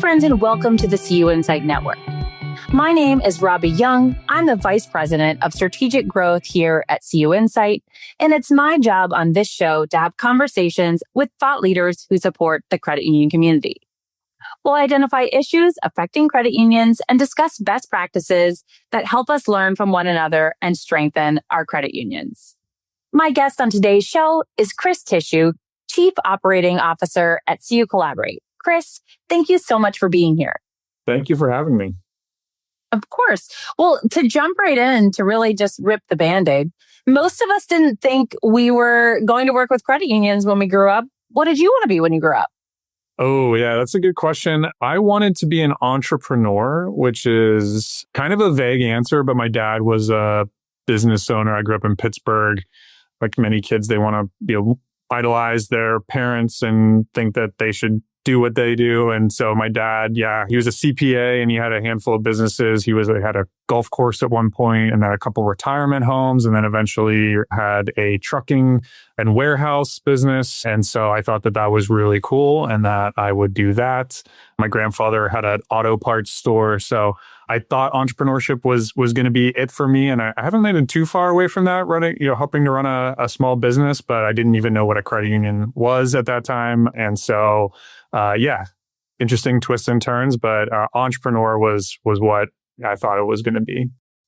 friends, and welcome to the CUInsight Network. My name is Robbie Young. I'm the Vice President of Strategic Growth here at CUInsight, and it's my job on this show to have conversations with thought leaders who support the credit union community. We'll identify issues affecting credit unions and discuss best practices that help us learn from one another and strengthen our credit unions. My guest on today's show is Chris Tissue, Chief Operating Officer at CUCollaborate. Chris, thank you so much for being here. Thank you for having me. Of course. Well, to jump right in, to really just rip the Band-Aid, most of us didn't think we were going to work with credit unions when we grew up. What did you want to be when you grew up? Oh, yeah, that's a good question. I wanted to be an entrepreneur, which is kind of a vague answer, but my dad was a business owner. I grew up in Pittsburgh. Like many kids, they want to idolize their parents and think that they should do what they do. And so my dad, he was a CPA and he had a handful of businesses. He had a golf course at one point and then a couple retirement homes, and then eventually had a trucking and warehouse business. And so I thought that that was really cool and that I would do that. My grandfather had an auto parts store. So I thought entrepreneurship was going to be it for me. And I haven't been too far away from that, helping to run a small business, but I didn't even know what a credit union was at that time. And so, interesting twists and turns, but entrepreneur was what I thought it was going to be.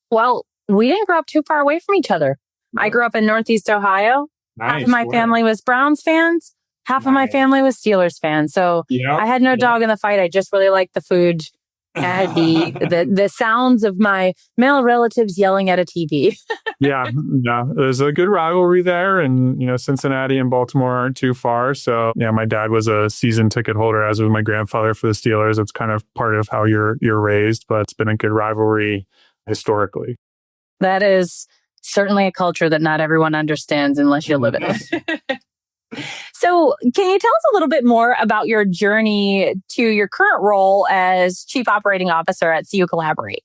Well, we didn't grow up too far away from each other. I grew up in Northeast Ohio. Nice. Half of my family was Browns fans. Half of my family was Steelers fans. So I had no dog in the fight. I just really liked the food. I had the sounds of my male relatives yelling at a TV. There's a good rivalry there. And, Cincinnati and Baltimore aren't too far. So, my dad was a season ticket holder, as was my grandfather for the Steelers. It's kind of part of how you're raised, but it's been a good rivalry historically. That is certainly a culture that not everyone understands unless you live in it. So can you tell us a little bit more about your journey to your current role as Chief Operating Officer at CUCollaborate?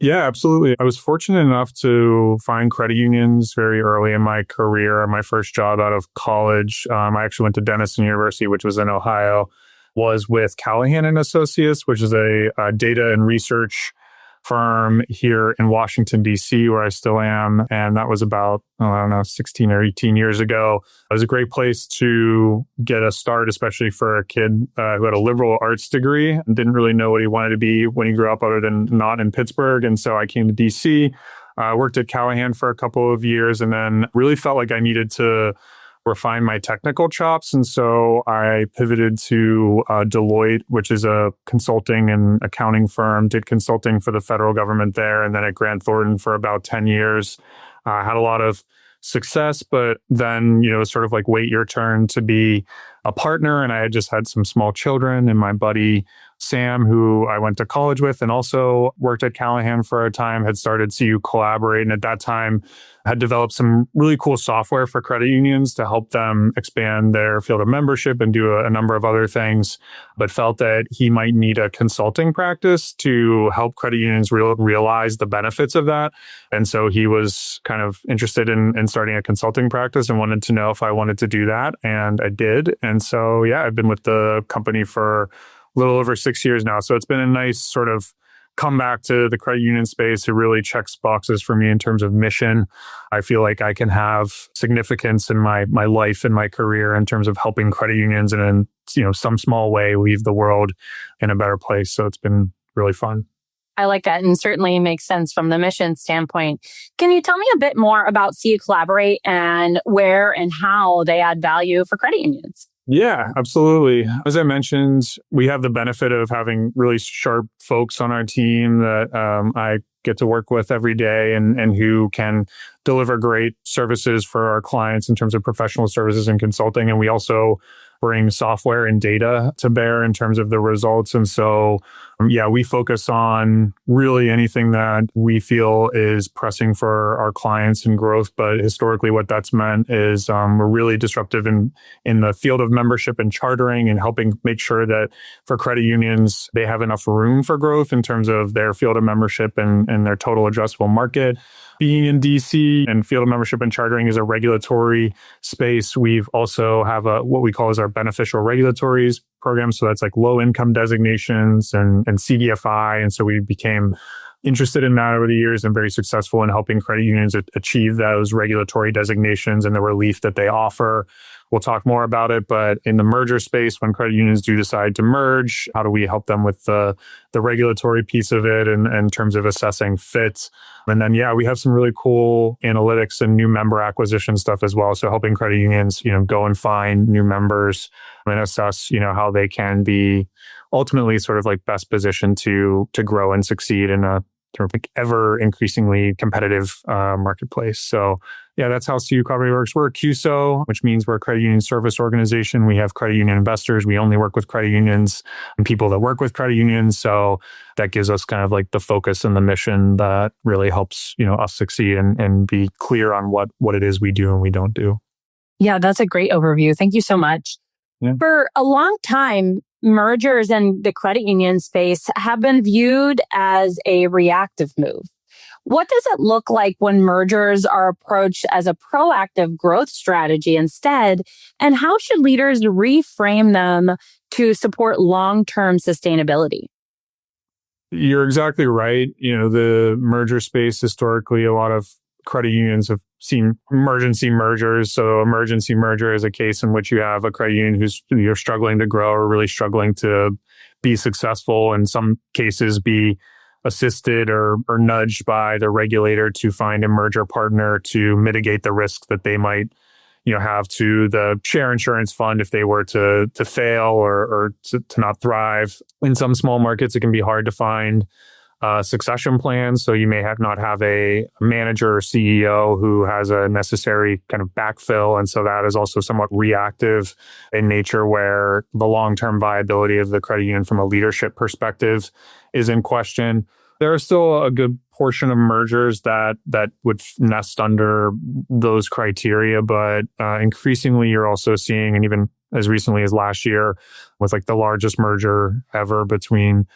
Yeah, absolutely. I was fortunate enough to find credit unions very early in my career. My first job out of college, I actually went to Denison University, which was in Ohio, was with Callahan Associates, which is a data and research firm here in Washington, D.C., where I still am. And that was about, 16 or 18 years ago. It was a great place to get a start, especially for a kid who had a liberal arts degree and didn't really know what he wanted to be when he grew up other than not in Pittsburgh. And so I came to D.C., worked at Callahan for a couple of years, and then really felt like I needed to refine my technical chops. And so I pivoted to Deloitte, which is a consulting and accounting firm, did consulting for the federal government there. And then at Grant Thornton for about 10 years, had a lot of success, but then, sort of like wait your turn to be a partner. And I had just had some small children, and my buddy Sam, who I went to college with and also worked at Callahan for a time, had started CUCollaborate. And at that time had developed some really cool software for credit unions to help them expand their field of membership and do a number of other things, but felt that he might need a consulting practice to help credit unions realize the benefits of that. And so he was kind of interested in starting a consulting practice and wanted to know if I wanted to do that. And I did. And so, I've been with the company for a little over 6 years now. So it's been a nice sort of come back to the credit union space. It really checks boxes for me in terms of mission. I feel like I can have significance in my life and my career in terms of helping credit unions and in some small way leave the world in a better place. So it's been really fun. I like that, and certainly makes sense from the mission standpoint. Can you tell me a bit more about CUCollaborate and where and how they add value for credit unions? Yeah, absolutely. As I mentioned, we have the benefit of having really sharp folks on our team that I get to work with every day and who can deliver great services for our clients in terms of professional services and consulting. And we also bring software and data to bear in terms of the results. And so, we focus on really anything that we feel is pressing for our clients and growth. But historically, what that's meant is we're really disruptive in the field of membership and chartering and helping make sure that for credit unions, they have enough room for growth in terms of their field of membership and their total addressable market. Being in DC and field of membership and chartering is a regulatory space. We've also have what we call as our beneficial regulatories programs. So that's like low income designations and CDFI. And so we became interested in that over the years and very successful in helping credit unions achieve those regulatory designations and the relief that they offer. We'll talk more about it, but in the merger space, when credit unions do decide to merge, how do we help them with the regulatory piece of it and in terms of assessing fit? And then, we have some really cool analytics and new member acquisition stuff as well. So helping credit unions, go and find new members and assess, how they can be ultimately sort of like best positioned to grow and succeed in a sort of like ever increasingly competitive marketplace. So that's how CUCollaborate works. We're a CUSO, which means we're a credit union service organization. We have credit union investors. We only work with credit unions and people that work with credit unions. So that gives us kind of like the focus and the mission that really helps, us succeed and be clear on what it is we do and we don't do. Yeah, that's a great overview. Thank you so much. Yeah. For a long time, mergers in the credit union space have been viewed as a reactive move. What does it look like when mergers are approached as a proactive growth strategy instead? And how should leaders reframe them to support long-term sustainability? You're exactly right. The merger space, historically, a lot of credit unions have seen emergency mergers. So emergency merger is a case in which you have a credit union who's struggling to grow or really struggling to be successful. In some cases, be assisted or nudged by the regulator to find a merger partner to mitigate the risk that they might have to the share insurance fund if they were to fail or to not thrive. In some small markets, it can be hard to find succession plans. So you may not have a manager or CEO who has a necessary kind of backfill. And so that is also somewhat reactive in nature, where the long-term viability of the credit union from a leadership perspective is in question. There are still a good portion of mergers that would nest under those criteria, but increasingly you're also seeing, and even as recently as last year, with like the largest merger ever between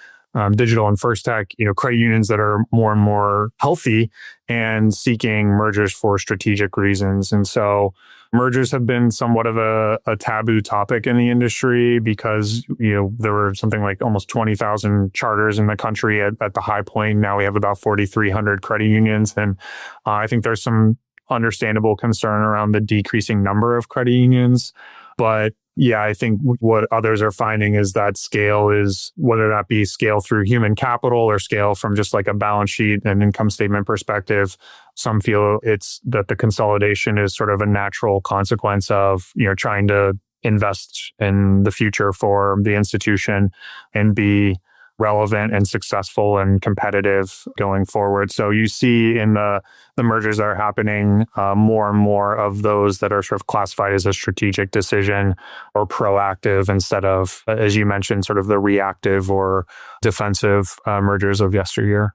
digital and first tech, credit unions that are more and more healthy and seeking mergers for strategic reasons. And so mergers have been somewhat of a taboo topic in the industry because, there were something like almost 20,000 charters in the country at the high point. Now we have about 4,300 credit unions. And I think there's some understandable concern around the decreasing number of credit unions. But I think what others are finding is that scale is, whether that be scale through human capital or scale from just like a balance sheet and income statement perspective, some feel it's that the consolidation is sort of a natural consequence of, trying to invest in the future for the institution and be relevant and successful and competitive going forward. So you see in the mergers that are happening, more and more of those that are sort of classified as a strategic decision or proactive instead of, as you mentioned, sort of the reactive or defensive mergers of yesteryear.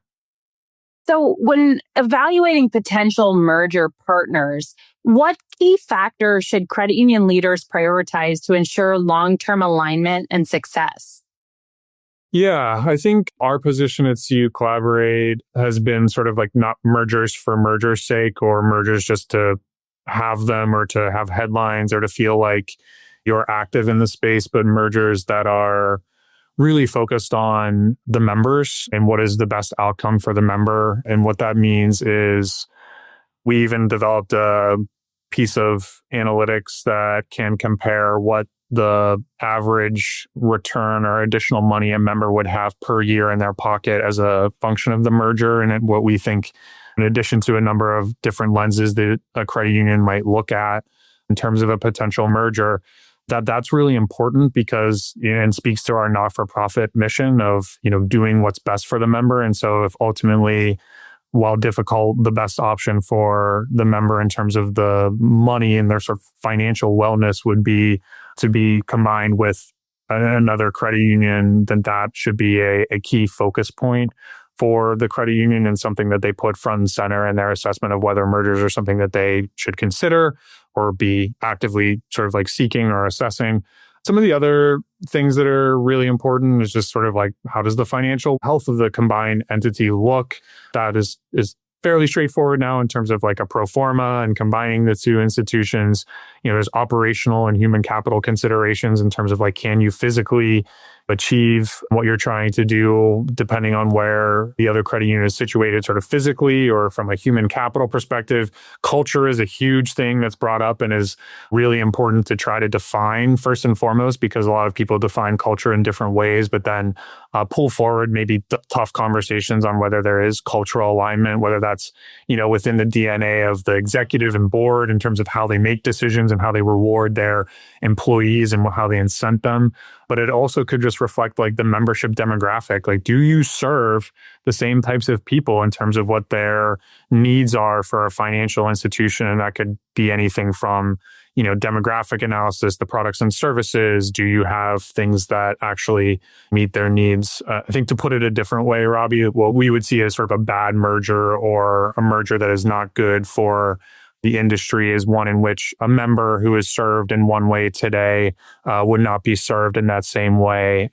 So when evaluating potential merger partners, what key factors should credit union leaders prioritize to ensure long-term alignment and success? Yeah, I think our position at CUCollaborate has been sort of like not mergers for merger's sake or mergers just to have them or to have headlines or to feel like you're active in the space, but mergers that are really focused on the members and what is the best outcome for the member. And what that means is we even developed a piece of analytics that can compare what the average return or additional money a member would have per year in their pocket as a function of the merger. And what we think, in addition to a number of different lenses that a credit union might look at in terms of a potential merger, that's really important because it speaks to our not-for-profit mission of, doing what's best for the member. And so if ultimately, while difficult, the best option for the member in terms of the money and their sort of financial wellness would be to be combined with another credit union, then that should be a key focus point for the credit union and something that they put front and center in their assessment of whether mergers are something that they should consider or be actively sort of like seeking or assessing. Some of the other things that are really important is just sort of like, how does the financial health of the combined entity look? That is fairly straightforward now in terms of like a pro forma and combining the two institutions. There's operational and human capital considerations in terms of like, can you physically achieve what you're trying to do, depending on where the other credit union is situated, sort of physically or from a human capital perspective. Culture is a huge thing that's brought up and is really important to try to define first and foremost, because a lot of people define culture in different ways, but then pull forward maybe tough conversations on whether there is cultural alignment, whether that's, within the DNA of the executive and board in terms of how they make decisions and how they reward their employees and how they incent them. But it also could just reflect like the membership demographic. Like, do you serve the same types of people in terms of what their needs are for a financial institution? And that could be anything from, demographic analysis, the products and services. Do you have things that actually meet their needs? I think, to put it a different way, Robbie, what we would see as sort of a bad merger or a merger that is not good for the industry is one in which a member who is served in one way today would not be served in that same way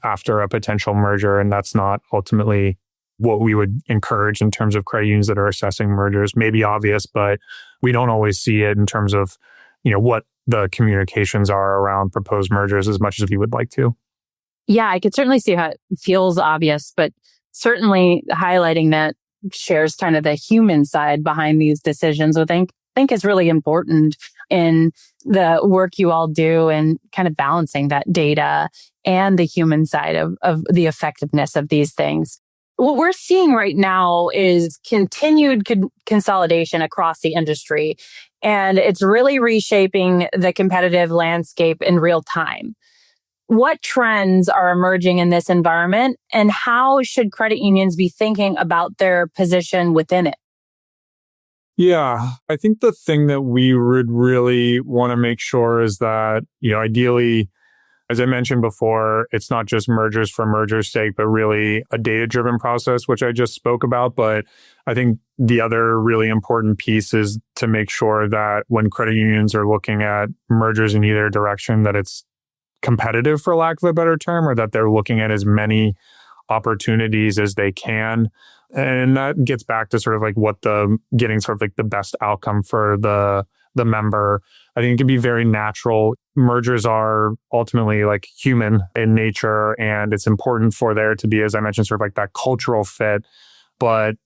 after a potential merger. And that's not ultimately what we would encourage in terms of credit unions that are assessing mergers. Maybe obvious, but we don't always see it in terms of, what the communications are around proposed mergers as much as we would like to. Yeah, I could certainly see how it feels obvious, but certainly highlighting that shares kind of the human side behind these decisions, I think is really important in the work you all do and kind of balancing that data and the human side of the effectiveness of these things. What we're seeing right now is continued consolidation across the industry, and it's really reshaping the competitive landscape in real time. What trends are emerging in this environment, and how should credit unions be thinking about their position within it? Yeah, I think the thing that we would really want to make sure is that, ideally, as I mentioned before, it's not just mergers for merger's sake, but really a data-driven process, which I just spoke about. But I think the other really important piece is to make sure that when credit unions are looking at mergers in either direction, that it's competitive, for lack of a better term, or that they're looking at as many opportunities as they can. And that gets back to sort of like getting sort of like the best outcome for the member. I think it can be very natural. Mergers are ultimately like human in nature, and it's important for there to be, as I mentioned, sort of like that cultural fit, but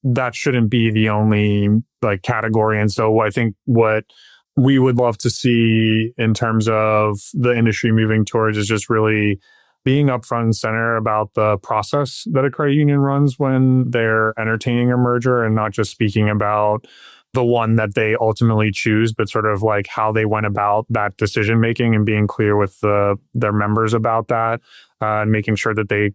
that shouldn't be the only like category. And so I think what we would love to see in terms of the industry moving towards is just really being upfront and center about the process that a credit union runs when they're entertaining a merger, and not just speaking about the one that they ultimately choose, but sort of like how they went about that decision making and being clear with their members about that, and making sure that they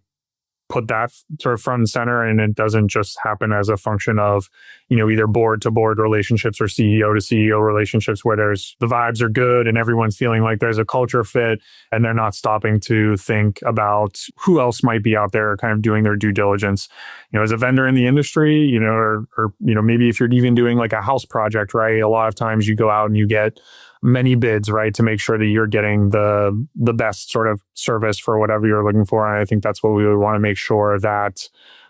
put that sort of front and center, and it doesn't just happen as a function of, either board to board relationships or CEO to CEO relationships where the vibes are good and everyone's feeling like there's a culture fit, and they're not stopping to think about who else might be out there kind of doing their due diligence, as a vendor in the industry, or maybe if you're even doing like a house project, right? A lot of times you go out and you get many bids, right, to make sure that you're getting the best sort of service for whatever you're looking for. And I think that's what we would want to make sure that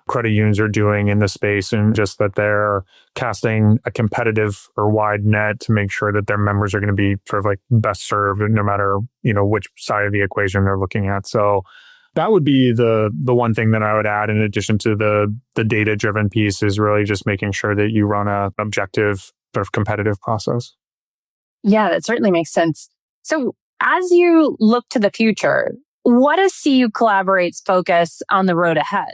credit unions are doing in the space, and just that they're casting a competitive or wide net to make sure that their members are going to be sort of like best served no matter, which side of the equation they're looking at. So that would be the one thing that I would add, in addition to the data-driven piece, is really just making sure that you run an objective, sort of competitive process. Yeah, that certainly makes sense. So as you look to the future, what does CUCollaborate's focus on the road ahead?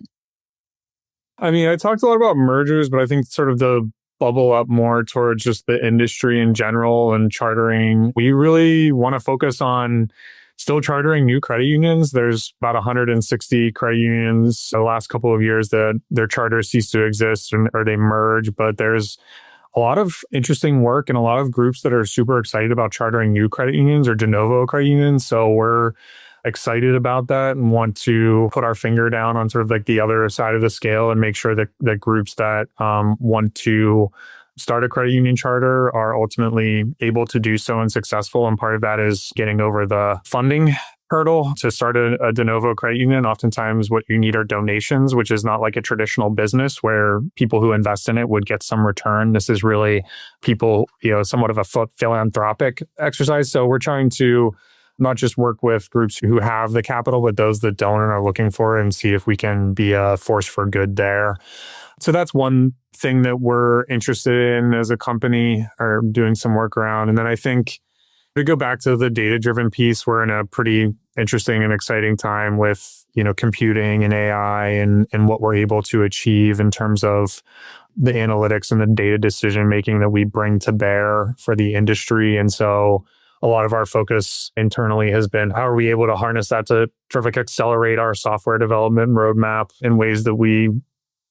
I mean, I talked a lot about mergers, but I think sort of the bubble up more towards just the industry in general and chartering. We really want to focus on still chartering new credit unions. There's about 160 credit unions the last couple of years that their charters cease to exist or they merge, but there's a lot of interesting work and a lot of groups that are super excited about chartering new credit unions or de novo credit unions. So we're excited about that and want to put our finger down on sort of like the other side of the scale and make sure that groups that want to start a credit union charter are ultimately able to do so and successful. And part of that is getting over the funding hurdle to start a de novo credit union. Oftentimes what you need are donations, which is not like a traditional business where people who invest in it would get some return. This is really people, somewhat of a philanthropic exercise. So we're trying to not just work with groups who have the capital, but those that don't and are looking for it, and see if we can be a force for good there. So that's one thing that we're interested in as a company, or doing some work around. And then I think to go back to the data-driven piece, we're in a pretty interesting and exciting time with, computing and AI and what we're able to achieve in terms of the analytics and the data decision-making that we bring to bear for the industry. And so a lot of our focus internally has been, how are we able to harness that to sort of accelerate our software development roadmap in ways that we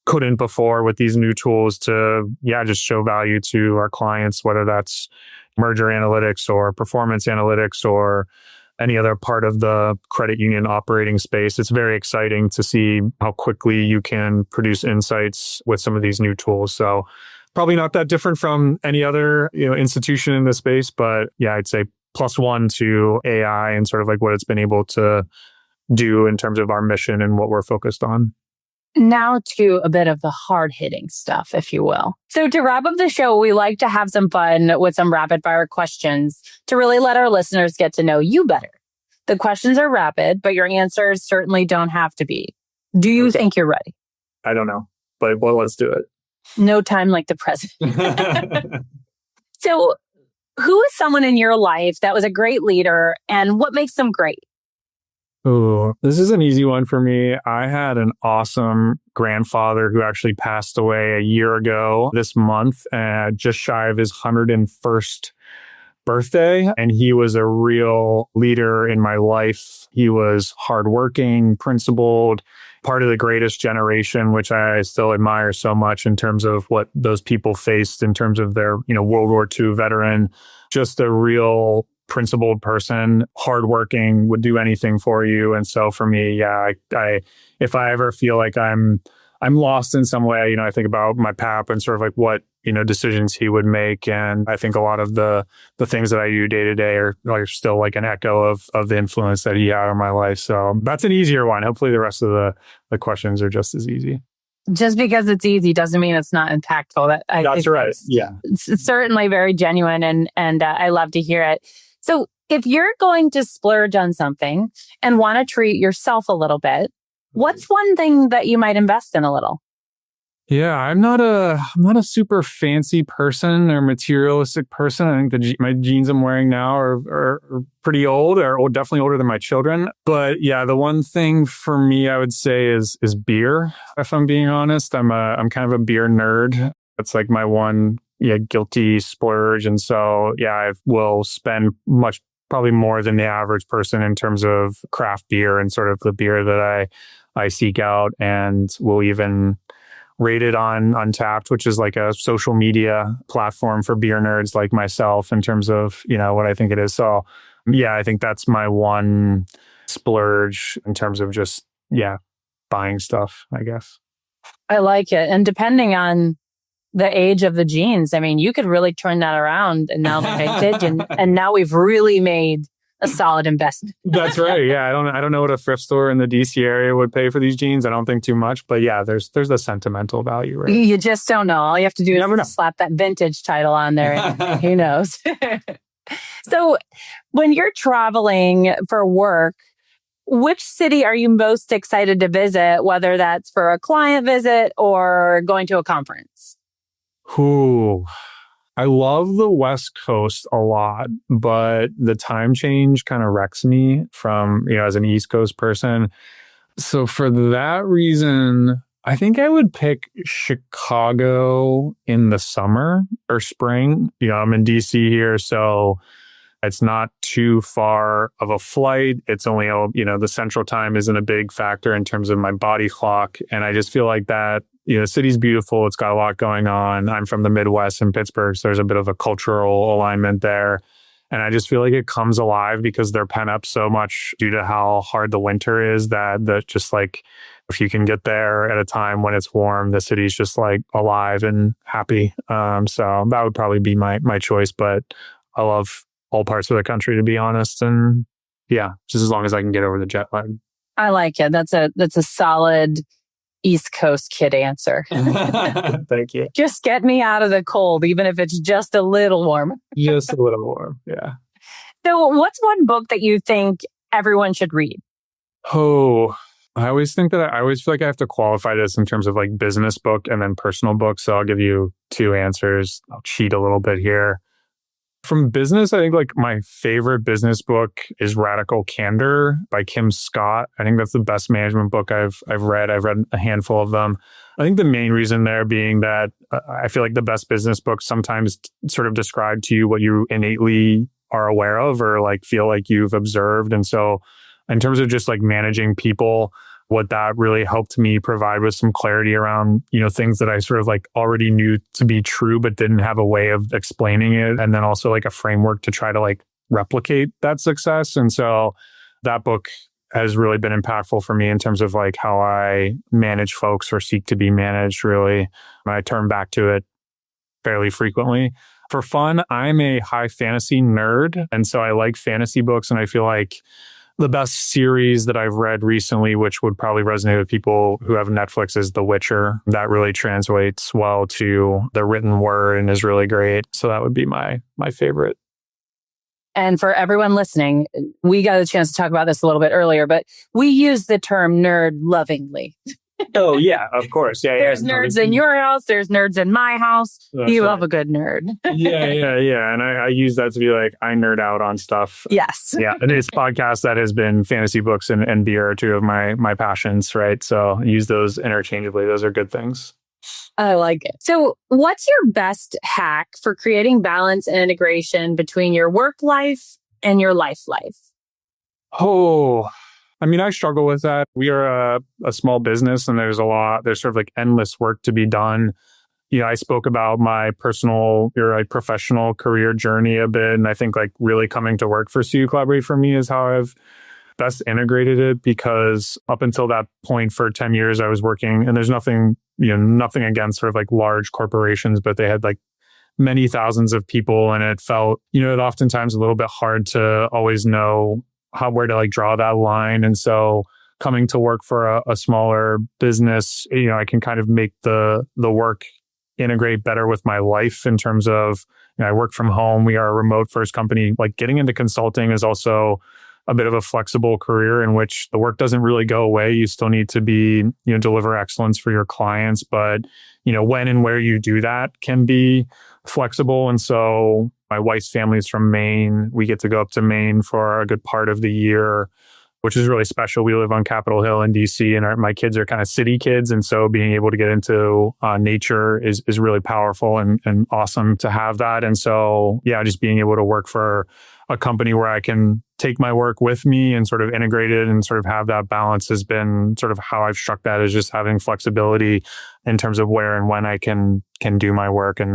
couldn't before with these new tools to, just show value to our clients, whether that's merger analytics or performance analytics or any other part of the credit union operating space. It's very exciting to see how quickly you can produce insights with some of these new tools. So probably not that different from any other institution in the space, but I'd say +1 to AI and sort of like what it's been able to do in terms of our mission and what we're focused on. Now to a bit of the hard-hitting stuff, if you will. So to wrap up the show, we like to have some fun with some rapid-fire questions to really let our listeners get to know you better. The questions are rapid, but your answers certainly don't have to be. Do you think you're ready? I don't know, but let's do it. No time like the present. So who is someone in your life that was a great leader, and what makes them great? Oh, this is an easy one for me. I had an awesome grandfather who actually passed away a year ago this month, just shy of his 101st birthday. And he was a real leader in my life. He was hardworking, principled, part of the greatest generation, which I still admire so much in terms of what those people faced in terms of their, World War II veteran, just a real principled person, hardworking, would do anything for you. And so for me, I if I ever feel like I'm lost in some way, I think about my pap and sort of like what, decisions he would make. And I think a lot of the things that I do day to day are still like an echo of the influence that he had on my life. So that's an easier one. Hopefully the rest of the questions are just as easy. Just because it's easy doesn't mean it's not impactful. That's right. Yeah. It's certainly very genuine, and I love to hear it. So if you're going to splurge on something and want to treat yourself a little bit, what's one thing that you might invest in a little? Yeah, I'm not a super fancy person or materialistic person. I think my jeans I'm wearing now are pretty old, or definitely older than my children. But the one thing for me I would say is beer. If I'm being honest, I'm kind of a beer nerd. It's like my one guilty splurge. And so I will spend probably more than the average person in terms of craft beer and sort of the beer that I seek out, and will even rated on Untapped, which is like a social media platform for beer nerds like myself in terms of, what I think it is. So I think that's my one splurge in terms of just, buying stuff, I guess. I like it. And depending on the age of the jeans, I mean, you could really turn that around and now they're vintage, and now we've really made a solid investment. That's right. Yeah. I don't know what a thrift store in the DC area would pay for these jeans. I don't think too much, but there's the sentimental value, right? You just don't know. All you have to do is slap that vintage title on there, and who knows? So when you're traveling for work, which city are you most excited to visit, whether that's for a client visit or going to a conference? Ooh, I love the West Coast a lot, but the time change kind of wrecks me from, as an East Coast person. So for that reason, I think I would pick Chicago in the summer or spring. I'm in DC here, so it's not too far of a flight. It's only, the central time isn't a big factor in terms of my body clock. And I just feel like that, the city's beautiful. It's got a lot going on. I'm from the Midwest in Pittsburgh, so there's a bit of a cultural alignment there. And I just feel like it comes alive because they're pent up so much due to how hard the winter is, that just like, if you can get there at a time when it's warm, the city's just like alive and happy. So that would probably be my choice, but I love all parts of the country, to be honest. And Yeah, just as long as I can get over the jet lag. I like it. That's a solid East Coast kid answer. Thank you. Just get me out of the cold, even if it's just a little warm. Just a little warm. Yeah. So what's one book that you think everyone should read? Oh, I always feel like I have to qualify this in terms of like business book and then personal book. So I'll give you two answers. I'll cheat a little bit here. From business, I think like my favorite business book is Radical Candor by Kim Scott. I think that's the best management book I've read. I've read a handful of them. I think the main reason there being that I feel like the best business books sometimes sort of describe to you what you innately are aware of or like feel like you've observed. And so in terms of just like managing people, what that really helped me provide was some clarity around, things that I sort of like already knew to be true, but didn't have a way of explaining it. And then also like a framework to try to like replicate that success. And so that book has really been impactful for me in terms of like how I manage folks or seek to be managed, really. I turn back to it fairly frequently. For fun, I'm a high fantasy nerd. And so I like fantasy books, and I feel like the best series that I've read recently, which would probably resonate with people who have Netflix, is The Witcher. That really translates well to the written word and is really great. So that would be my favorite. And for everyone listening, we got a chance to talk about this a little bit earlier, but we use the term nerd lovingly. Oh, yeah, of course. Yeah, there's nerds in your house. There's nerds in my house. You love a good nerd. Yeah. And I use that to be like, I nerd out on stuff. Yes. Yeah. And this podcast that has been fantasy books and beer are two of my passions, right? So I use those interchangeably. Those are good things. I like it. So what's your best hack for creating balance and integration between your work life and your life? Oh, I mean, I struggle with that. We are a small business, and there's sort of like endless work to be done. I spoke about my personal or like professional career journey a bit. And I think like really coming to work for CUCollaborate for me is how I've best integrated it, because up until that point for 10 years, I was working, and there's nothing against sort of like large corporations, but they had like many thousands of people. And it felt, it oftentimes a little bit hard to always know where to like draw that line. And so coming to work for a smaller business, I can kind of make the work integrate better with my life in terms of, I work from home. We are a remote first company. Like getting into consulting is also a bit of a flexible career in which the work doesn't really go away. You still need to be, deliver excellence for your clients, but, when and where you do that can be flexible. And so my wife's family is from Maine. We get to go up to Maine for a good part of the year, which is really special. We live on Capitol Hill in DC, and my kids are kind of city kids. And so being able to get into nature is really powerful and awesome to have that. And so, just being able to work for a company where I can take my work with me and sort of integrate it and sort of have that balance has been sort of how I've struck that, is just having flexibility in terms of where and when I can do my work, and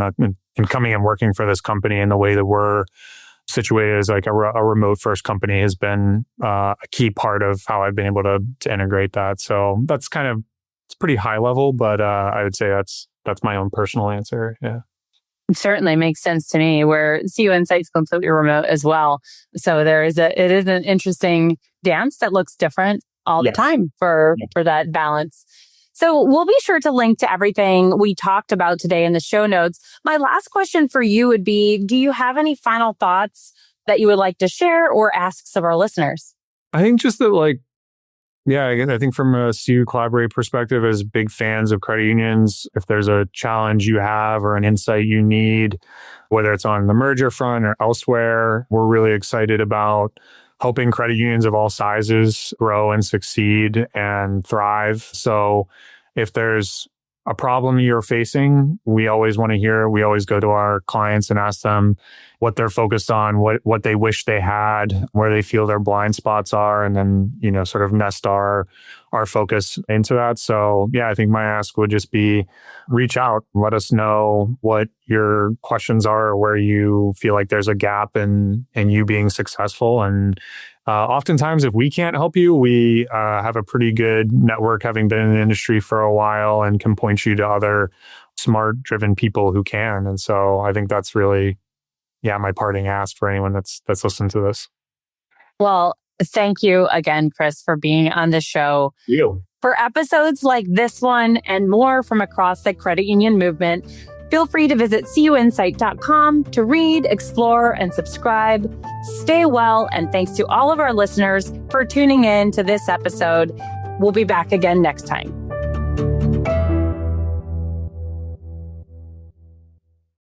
coming and working for this company in the way that we're situated as like a remote first company has been a key part of how I've been able to integrate that. So that's it's pretty high level, but I would say that's my own personal answer. Yeah. It certainly makes sense to me, where CUInsight is completely remote as well. So it is an interesting dance that looks different all the time for that balance. So we'll be sure to link to everything we talked about today in the show notes. My last question for you would be, do you have any final thoughts that you would like to share or ask some of our listeners? I think just that I think from a CUCollaborate perspective, as big fans of credit unions, if there's a challenge you have or an insight you need, whether it's on the merger front or elsewhere, we're really excited about helping credit unions of all sizes grow and succeed and thrive. So if there's a problem you're facing, we always want to hear. We always go to our clients and ask them what they're focused on, what they wish they had, where they feel their blind spots are, and then, sort of nest our focus into that. So I think my ask would just be reach out, let us know what your questions are, or where you feel like there's a gap in you being successful. And oftentimes, if we can't help you, we have a pretty good network, having been in the industry for a while, and can point you to other smart, driven people who can. And so I think that's really, my parting ask for anyone that's listened to this. Well, Thank you again, Chris, for being on the show. You. For episodes like this one and more from across the credit union movement, feel free to visit CUInsight.com to read, explore, and subscribe. Stay well, and thanks to all of our listeners for tuning in to this episode. We'll be back again next time.